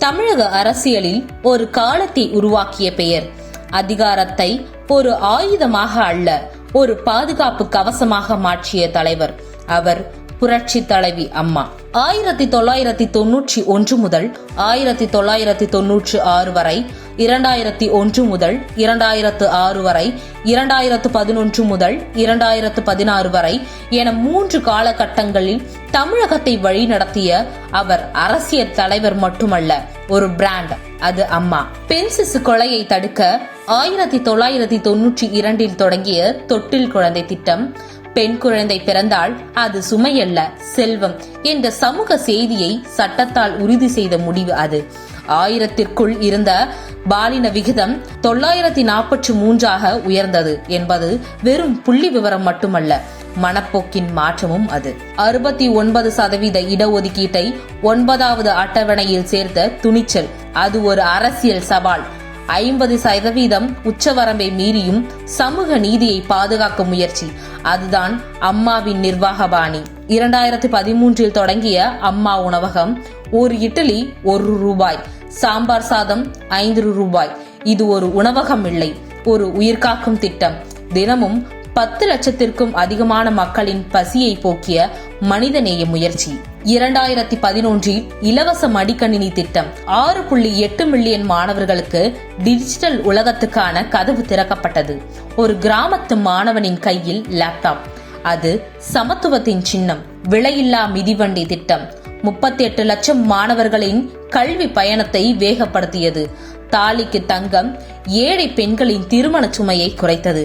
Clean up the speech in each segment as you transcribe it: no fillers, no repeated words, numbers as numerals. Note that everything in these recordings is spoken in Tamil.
தமிழக அரசியலில் ஒரு காலத்தை உருவாக்கிய பெயர். அதிகாரத்தை ஒரு ஆயுதமாக அல்ல, ஒரு பாதுகாப்பு கவசமாக மாற்றிய தலைவர். அவர் புரட்சி தலைவி அம்மா. 1991 முதல் 1996 வரை, 2001 முதல் 2006 வரை, 2011 முதல் 2016 வரை என 3 காலகட்டங்களில் தமிழகத்தை வழிநடத்திய அவர் அரசியல் தலைவர் மட்டுமல்ல, ஒரு பிராண்ட். அது அம்மா. பெண் சிசு கொலையை தடுக்க 1992 தொடங்கிய தொட்டில் குழந்தை திட்டம், பெண் குழந்தை பிறந்தால் அது சுமையல்ல செல்வம் என்ற சமூக செய்தியை சட்டத்தால் உறுதி செய்த முடிவு அது. 1000ற்குள் இருந்த பாலின விகிதம் 943 உயர்ந்தது என்பது வெறும் புள்ளி விவரம் மட்டுமல்ல, மனப்போக்கின் மாற்றமும் அது. 69% இடஒதுக்கீட்டை 9வது அட்டவணையில் சேர்த்த துணிச்சல், அது ஒரு அரசியல் சவால். 50% உச்சவரம்பை மீறியும் சமூக நீதியை பாதுகாக்க முயற்சி, அதுதான் அம்மாவின் நிர்வாக பாணி. 2013 தொடங்கிய அம்மா உணவகம், ஒரு இட்லி 1 ரூபாய், சாம்பார் சாதம் 5 ரூபாய். இது ஒரு உணவகம் இல்லை, ஒரு உயிர்காக்கும் திட்டம். தினமும் 10 லட்சத்திற்கும் அதிகமான மக்களின் பசியை போக்கிய மனிதநேய முயற்சி. 2011 இலவச மடிக்கணினி திட்டம், 6.8 மில்லியன் மாணவர்களுக்கு டிஜிட்டல் உலகத்துக்கான கதவு திறக்கப்பட்டது. ஒரு கிராமத்து மாணவனின் கையில் லேப்டாப், அது சமத்துவத்தின் சின்னம். விலையில்லா மிதிவண்டி திட்டம், 38 லட்சம் மாணவர்களின் கல்வி பயணத்தை வேகப்படுத்தியது. தாலிக்கு தங்கம், ஏழை பெண்களின் திருமண சுமையை குறைத்தது.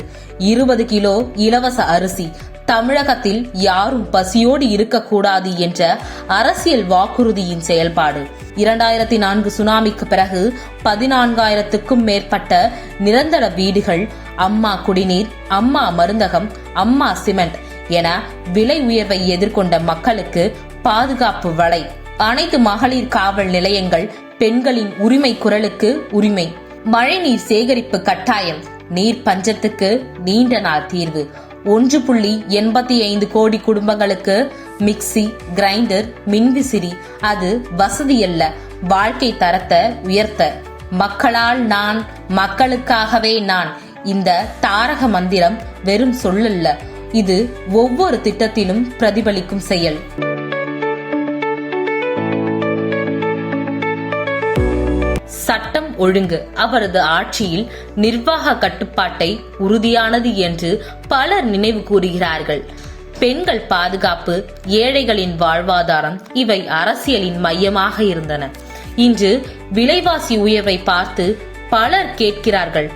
20 கிலோ இலவச அரிசி, தமிழகத்தில் யாரும் பசியோடு இருக்கக்கூடாது என்ற அரசியல் வாக்குறுதியின் செயல்பாடு. 2004 சுனாமிக்கு பிறகு 14,000க்கும் மேற்பட்ட நிரந்தர வீடுகள், அம்மா குடிநீர், அம்மா மருந்தகம், அம்மா சிமெண்ட் என விலை உயர்வை எதிர்கொண்ட மக்களுக்கு பாதுகாப்பு வலை. அனைத்து மகளிர் காவல் நிலையங்கள், பெண்களின் உரிமை குரலுக்கு உரிமை. மழைநீர் சேகரிப்பு கட்டாயம், நீர் பஞ்சத்துக்கு நீண்ட நாள் தீர்வு. 1.85 கோடி குடும்பங்களுக்கு மிக்சி, கிரைண்டர், மின்விசிறி. அது வசதியல்ல, வாழ்க்கை தரத்தை உயர்த்த. மக்களால் நான், மக்களுக்காகவே நான். இந்த தாரக மந்திரம் வெறும் சொல்லல்ல, இது ஒவ்வொரு திட்டத்திலும் பிரதிபலிக்கும் செயல். சட்டம் ஒழுங்கு, அவரது ஆட்சியில் நிர்வாக கட்டுப்பாட்டை உறுதியானது என்று பலர் நினைவு கூறுகிறார்கள். பெண்கள் பாதுகாப்பு, ஏழைகளின் வாழ்வாதாரம், இவை அரசியலின் மையமாக இருந்தன. இன்று விலைவாசி உயர்வை பார்த்து பலர் கேட்கிறார்கள்,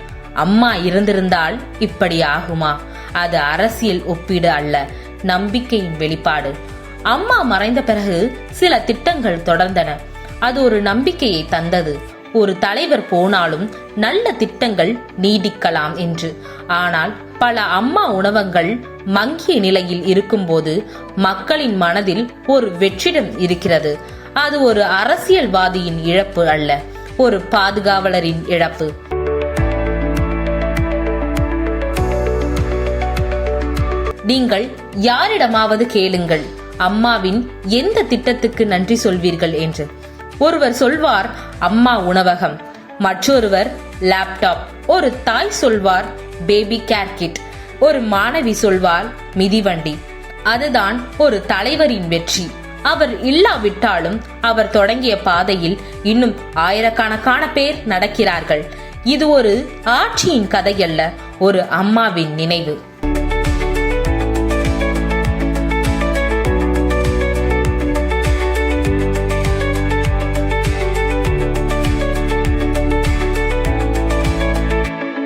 அம்மா இருந்திருந்தால் இப்படி ஆகுமா? அது அரசியல் ஒப்பீடு அல்ல, நம்பிக்கையின் வெளிப்பாடு. அம்மா மறைந்த பிறகு சில திட்டங்கள் தொடர்ந்தன, அது ஒரு நம்பிக்கையை தந்தது. ஒரு தலைவர் போனாலும் நல்ல திட்டங்கள் நீடிக்கலாம் என்று. ஆனால் பல அம்மா உணவகங்கள் மங்கிய நிலையில் இருக்கும்போது மக்களின் மனதில் ஒரு வெற்றிடம் இருக்கிறது. அது ஒரு அரசியல்வாதியின் இழப்பு அல்ல, ஒரு பாதுகாவலரின் இழப்பு. நீங்கள் யாரிடமாவது கேளுங்கள், அம்மாவின் எந்த திட்டத்துக்கு நன்றி சொல்வீர்கள் என்று. ஒருவர் சொல்வார் அம்மா உணவகம், மற்றொருவர் லேப்டாப், ஒரு தாய் சொல்வார் பேபி கேர் கிட், ஒரு மாணவி சொல்வார் மிதிவண்டி. அதுதான் ஒரு தலைவரின் வெற்றி. அவர் இல்லாவிட்டாலும் அவர் தொடங்கிய பாதையில் இன்னும் ஆயிரக்கணக்கான பேர் நடக்கிறார்கள். இது ஒரு ஆட்சியின் கதையல்ல, ஒரு அம்மாவின் நினைவு.